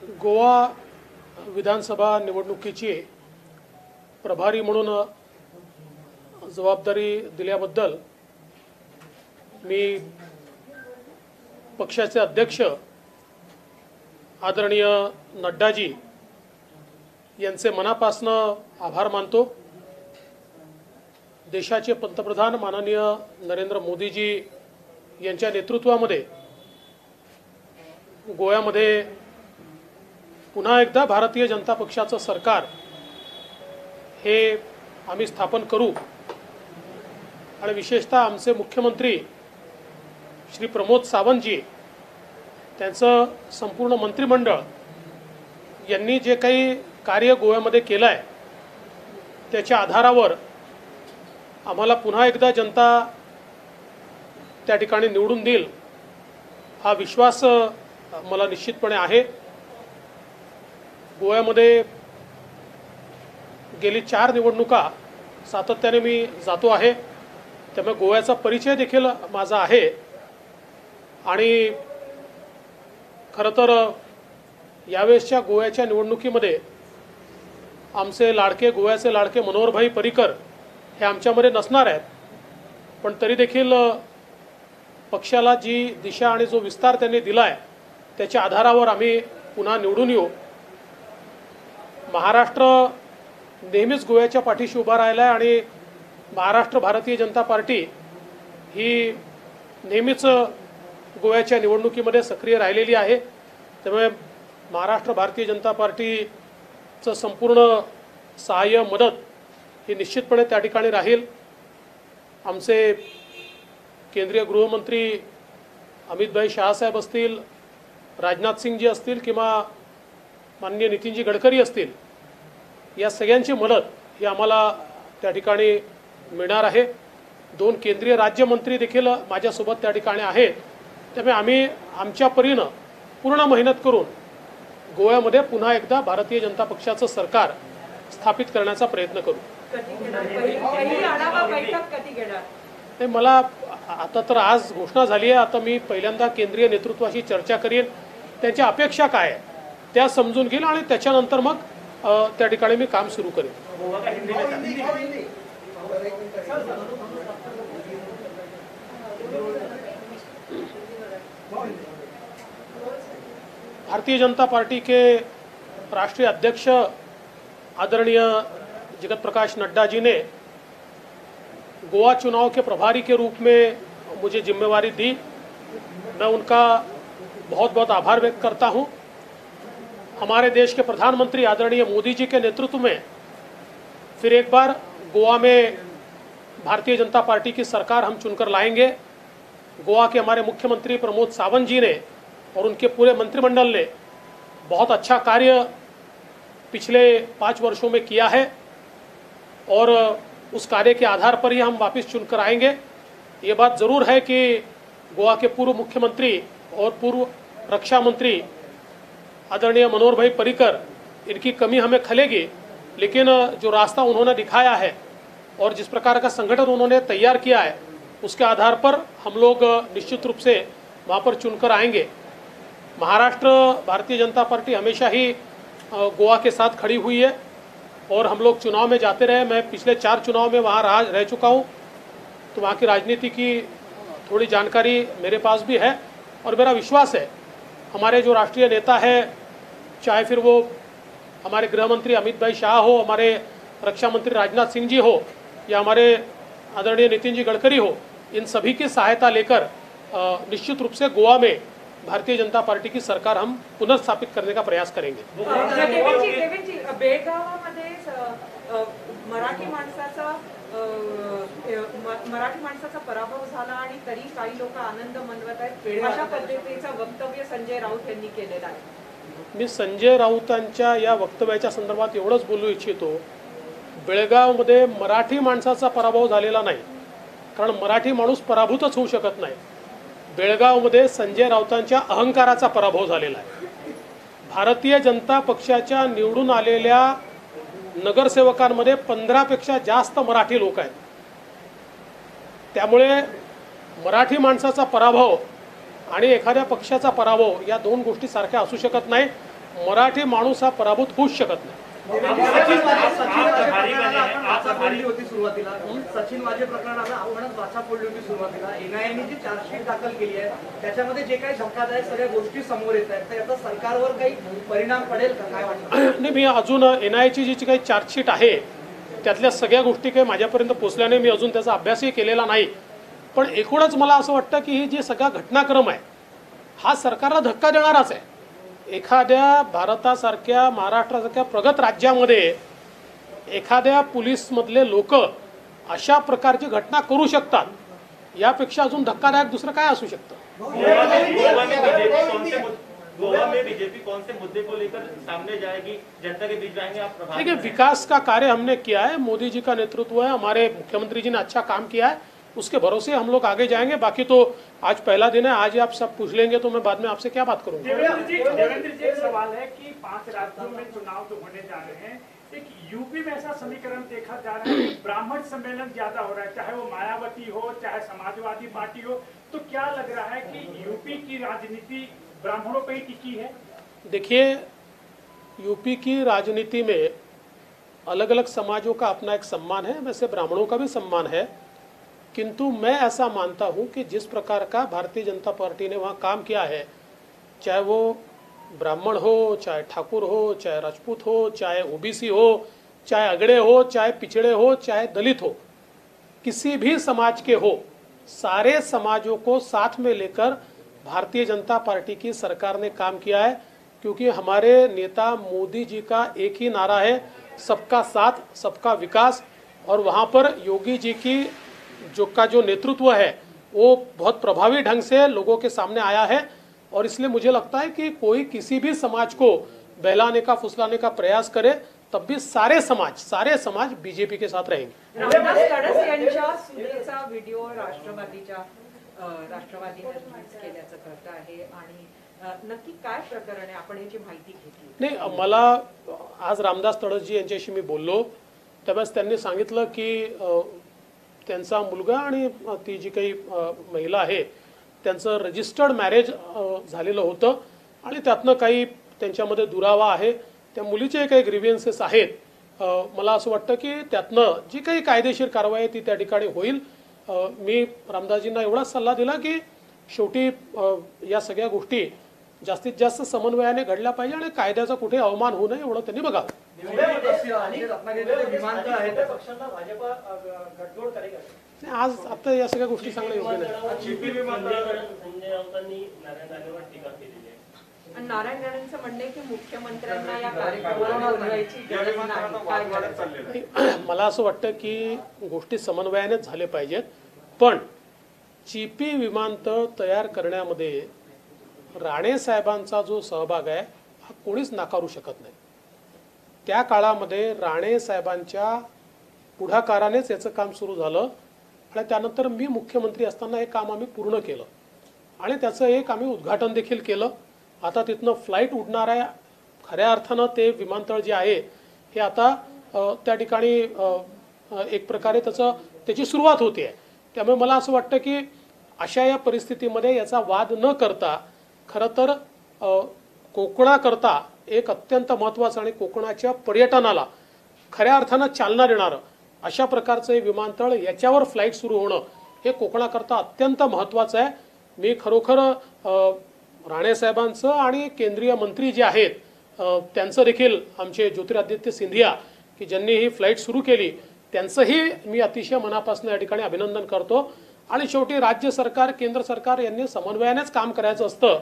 गोवा विधानसभा निवडणुकीची प्रभारी म्हणून जबाबदारी दिल्याबद्दल मी पक्षाचे अध्यक्ष आदरणीय नड्डाजी यांचे मनापासून आभार मानतो। देशाचे पंतप्रधान माननीय नरेंद्र मोदीजी यांच्या नेतृत्वामध्ये गोव्यामध्ये पुन्हा एकदा भारतीय जनता पक्षाचं सरकार हे आम्ही स्थापन करू आणि विशेषतः आमचे मुख्यमंत्री श्री प्रमोद सावंतजी त्यांचं संपूर्ण मंत्रिमंडळ यांनी जे काही कार्य गोव्यामध्ये केलं आहे त्याच्या आधारावर आम्हाला पुन्हा एकदा जनता त्या ठिकाणी निवडून देईल हा विश्वास मला निश्चितपणे आहे। गोव्यामध्ये गेली 4 निवडणुका सातत्याने मी जातो आहे, त्यामुळे गोव्याचा परिचय देखील माझा आहे आणि खरं तर यावेळेसच्या गोव्याच्या निवडणुकीमध्ये आमचे गोव्याचे लाडके मनोहरभाई पर्रिकर हे आमच्यामध्ये नसणार आहेत, पण तरी देखील पक्षाला जी दिशा आणि जो विस्तार त्यांनी दिला आहे त्याच्या आधारावर आम्ही पुन्हा निवडून येऊ। महाराष्ट्र नेहमीच गोव्याच्या पाठीशी उभा राहिला आहे आणि महाराष्ट्र भारतीय जनता पार्टी ही नेहमीच गोव्याच्या निवडणुकीमध्ये सक्रिय राहिलेली आहे, त्यामुळे महाराष्ट्र भारतीय जनता पार्टीचं संपूर्ण सहाय्य मदत ही निश्चितपणे त्या ठिकाणी राहील। आमचे केंद्रीय गृहमंत्री अमित शाह साहेब असतील, राजनाथ सिंगजी असतील किंवा माननीय नितीनजी गडकरी असतील, या सगळ्यांची मदत ही आम्हाला त्या ठिकाणी मिळणार आहे। 2 केंद्रीय राज्यमंत्री देखील माझ्यासोबत त्या ठिकाणी आहेत, त्यामुळे आम्ही आमच्या परीनं पूर्ण मेहनत करून गोव्यामध्ये पुन्हा एकदा भारतीय जनता पक्षाचं सरकार स्थापित करण्याचा प्रयत्न करू। नाही, मला आता तर आज घोषणा झाली आहे, आता मी पहिल्यांदा केंद्रीय नेतृत्वाशी चर्चा करेन, त्यांच्या अपेक्षा काय आहे त्या समजून घेईन आणि त्याच्यानंतर मग त्या ठिकाणी मी काम सुरू करेन। भारतीय जनता पार्टी के राष्ट्रीय अध्यक्ष आदरणीय जगत प्रकाश नड्डा जी ने गोवा चुनाव के प्रभारी के रूप में मुझे जिम्मेवारी दी। मैं उनका बहुत बहुत आभार व्यक्त करता हूं। हमारे देश के प्रधानमंत्री आदरणीय मोदी जी के नेतृत्व में फिर एक बार गोवा में भारतीय जनता पार्टी की सरकार हम चुनकर लाएंगे। गोवा के हमारे मुख्यमंत्री प्रमोद सावंत जी ने और उनके पूरे मंत्रिमंडल ने बहुत अच्छा कार्य पिछले 5 वर्षों में किया है और उस कार्य के आधार पर ही हम वापस चुनकर आएंगे। ये बात ज़रूर है कि गोवा के पूर्व मुख्यमंत्री और पूर्व रक्षा मंत्री आदरणीय मनोहरभाई पर्रिकर, इनकी कमी हमें खलेगी, लेकिन जो रास्ता उन्होंने दिखाया है और जिस प्रकार का संगठन उन्होंने तैयार किया है उसके आधार पर हम लोग निश्चित रूप से वहाँ पर चुनकर आएंगे। महाराष्ट्र भारतीय जनता पार्टी हमेशा ही गोवा के साथ खड़ी हुई है और हम लोग चुनाव में जाते रहे। मैं पिछले 4 चुनाव में वहाँ रह चुका हूँ, तो वहाँ की राजनीति की थोड़ी जानकारी मेरे पास भी है और मेरा विश्वास है हमारे जो राष्ट्रीय नेता है, चाहे फिर वो हमारे गृह मंत्री अमित शाह हो, हमारे रक्षा मंत्री राजनाथ सिंह जी हो या हमारे आदरणीय नितिन जी गडकरी हो, इन सभी की सहायता लेकर निश्चित रूप से गोवा में भारतीय जनता पार्टी की सरकार हम पुनर्स्थापित करने का प्रयास करेंगे। मराठी पराभव झाला आणि तरी काही लोक आनंद मनवत आहेत, अशा पद्धतीचं वक्तव्य संजय राऊत यांनी केलेलं आहे। मी संजय राऊतांच्या या वक्तव्याच्या संदर्भात एवढंच बोलू इच्छितो, बेळगावमध्ये मराठी माणसाचा पराभव झालेला नाही, कारण मराठी माणूस पराभूतच होऊ शकत नाही। बेळगावमध्ये संजय राऊतांच्या अहंकाराचा पराभव झालेला आहे। भारतीय जनता पक्षाच्या निवडून आलेल्या नगरसेवकांमध्ये 15 पेक्षा जास्त मराठी लोक आहेत, त्यामुळे मराठी माणसाचा पराभव आणि एखाद्या पक्षाचा पराभव या 2 गोष्टी सारख्या असू शकत नाही। मराठी माणूस हा पराभूत होऊच शकत नाही. सचिन वाजे प्रकरणाला आपणच वाचा फोडली होती सुरुवातीला. एनआयएने जी चार्जशीट दाखल केली आहे त्याच्यामध्ये जे काही धक्कादायक सगळ्या गोष्टी समोर येत आहेत तर याचा सरकारवर काही परिणाम पडेल का, काय वाटतं? नाही, मी अजून एनआयएची जी काही चार्जशीट आहे त्यातल्या सगळ्या गोष्टी काही माझ्यापर्यंत पोहोचल्याने मी अजून त्याचा अभ्यासही केलेला नाही. पण एकूणच मला असं वाटतं की ही जी सगळा घटनाक्रम आहे हा सरकारला धक्का देणाराच आहे. एखाद्या भारतासारख्या महाराष्ट्रासारख्या प्रगत राज्यामध्ये एखाद्या पोलीसमधले लोक अशा प्रकारची घटना करू शकतात, यापेक्षा अजून धक्कादायक दुसरं काय असू शकतं? गोवा में बीजेपी कौन से मुद्दे को लेकर सामने जाएगी, जनता के बीच जाएंगे आप? देखिए, विकास का कार्य हमने किया है, मोदी जी का नेतृत्व है, हमारे मुख्यमंत्री जी ने अच्छा काम किया है, उसके भरोसे हम लोग आगे जाएंगे. बाकी तो आज पहला दिन है, आज आप सब पूछ लेंगे तो मैं बाद में आपसे क्या बात करूंगा. देवेंद्र जी, एक सवाल है कि 5 राज्यों में चुनाव जो होने जा रहे हैं, एक यूपी में ऐसा समीकरण देखा जा रहा है कि ब्राह्मण सम्मेलन ज्यादा हो रहा है, चाहे वो मायावती हो चाहे समाजवादी पार्टी हो. तो क्या लग रहा है कि यूपी की राजनीति ब्राह्मणों पर ही टिकी है? देखिए, यूपी की राजनीति में अलग अलग समाजों का अपना एक सम्मान है, वैसे ब्राह्मणों का भी सम्मान है. किंतु मैं ऐसा मानता हूं कि जिस प्रकार का भारतीय जनता पार्टी ने वहां काम किया है, चाहे वो ब्राह्मण हो, चाहे ठाकुर हो, चाहे राजपूत हो, चाहे ओबीसी हो, चाहे अगड़े हो, चाहे पिछड़े हो, चाहे दलित हो, किसी भी समाज के हो, सारे समाजों को साथ में लेकर भारतीय जनता पार्टी की सरकार ने काम किया है. क्योंकि हमारे नेता मोदी जी का एक ही नारा है, सबका साथ सबका विकास. और वहाँ पर योगी जी की जो नेतृत्व है वो बहुत प्रभावी ढंग से लोगों के सामने आया है. और इसलिए मुझे लगता है कि कोई किसी भी समाज को बहलाने का फुसलाने का प्रयास करे तब भी सारे समाज बीजेपी के साथ रहेंगे. रामदास तडस यांच्या सुनेचा व्हिडिओ राष्ट्रवादीने रिलीज केल्याचं कळतं आहे आणि नक्की काय प्रकरण आहे, आपण याची माहिती घेतली? नाही, मला आज रामदास तडसजी यांच्याशी मी बोललो त्यावेळेस त्यांनी सांगितलं की त्यांचा मुलगा आणि ती जी काही महिला आहे त्यांचं रजिस्टर्ड मॅरेज झालेलं होतं आणि त्यातनं काही त्यांच्यामध्ये दुरावा आहे. त्या मुलीचे काही ग्रीव्हियन्सेस आहेत. मला असं वाटतं की त्यातनं जी काही कायदेशीर कारवाई आहे ती त्या ठिकाणी होईल. मी रामदासजींना एवढाच सल्ला दिला की शेवटी या सगळ्या गोष्टी जास्तीत जास्त समन्वयाने घडल्या पाहिजे आणि कायद्याचा कुठे अवमान होऊ नये एवढं त्यांनी बघावं. आज आता या सगळ्या गोष्टी सांगणं योग्य नाही. नारायण राणेंचं म्हणणं आहे की मुख्यमंत्र्यांना या कार्यक्रमाला बोलवायची गरज नाही. मला असं वाटतं की गोष्टी समन्वयानेच झाले पाहिजेत. पण चिपी विमानतळ तयार करण्यामध्ये राणे साहेबांचा जो सहभाग आहे हा कोणीच नाकारू शकत नाही. त्या काळामध्ये राणे साहेबांच्या पुढाकारानेच याचं काम सुरू झालं आणि त्यानंतर मी मुख्यमंत्री असताना हे काम आम्ही पूर्ण केलं आणि त्याचं एक आम्ही उद्घाटन देखील केलं. आता तिथनं फ्लाईट उडणार आहे. खऱ्या अर्थानं ते विमानतळ जे आहे हे आता त्या ठिकाणी एक प्रकारे त्याची सुरुवात होते आहे. त्यामुळे मला असं वाटतं की अशा या परिस्थितीमध्ये याचा वाद न करता खरं तर कोकणाकरता एक अत्यंत महत्त्वाचं आणि कोकणाच्या पर्यटनाला खऱ्या अर्थानं चालना देणारं अशा प्रकारचं हे विमानतळ याच्यावर फ्लाईट सुरू होणं हे कोकणाकरता अत्यंत महत्त्वाचं आहे. मी खरोखर राणेसाहेबांचं आणि केंद्रीय मंत्री जे आहेत त्यांचं देखील आमचे ज्योतिरादित्य सिंधिया की ज्यांनी ही फ्लाईट सुरू केली त्यांचंही मी अतिशय मनापासून या ठिकाणी अभिनंदन करतो. आणि शेवटी राज्य सरकार केंद्र सरकार यांनी समन्वयानेच काम करायचं असतं.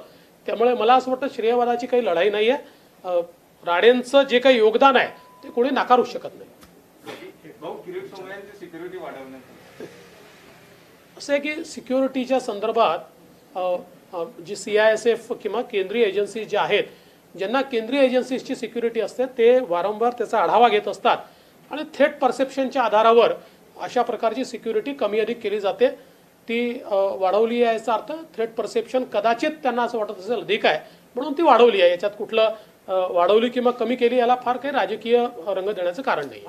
त्यामुळे मला असं वाटतं श्रेयवादाची काही लढाई नाही आहे. राणेंचं जे काही योगदान आहे ते कोणी नाकारू शकत नाही. असं आहे की सिक्युरिटीच्या संदर्भात जी CISF किंवा केंद्रीय एजन्सी ज्या आहेत ज्यांना केंद्रीय एजन्सीजची सिक्युरिटी असते ते वारंवार त्याचा आढावा घेत असतात आणि थेट परसेप्शनच्या आधारावर अशा प्रकारची सिक्युरिटी कमी अधिक केली जाते. ती वाढवली आहे याचा अर्थ थ्रेट परसेप्शन कदाचित त्यांना असं वाटत असेल अधिक आहे म्हणून ती वाढवली आहे. याच्यात कुठलं वाढवली किंवा कमी केली याला फार काही राजकीय रंग देण्याचं कारण नाही.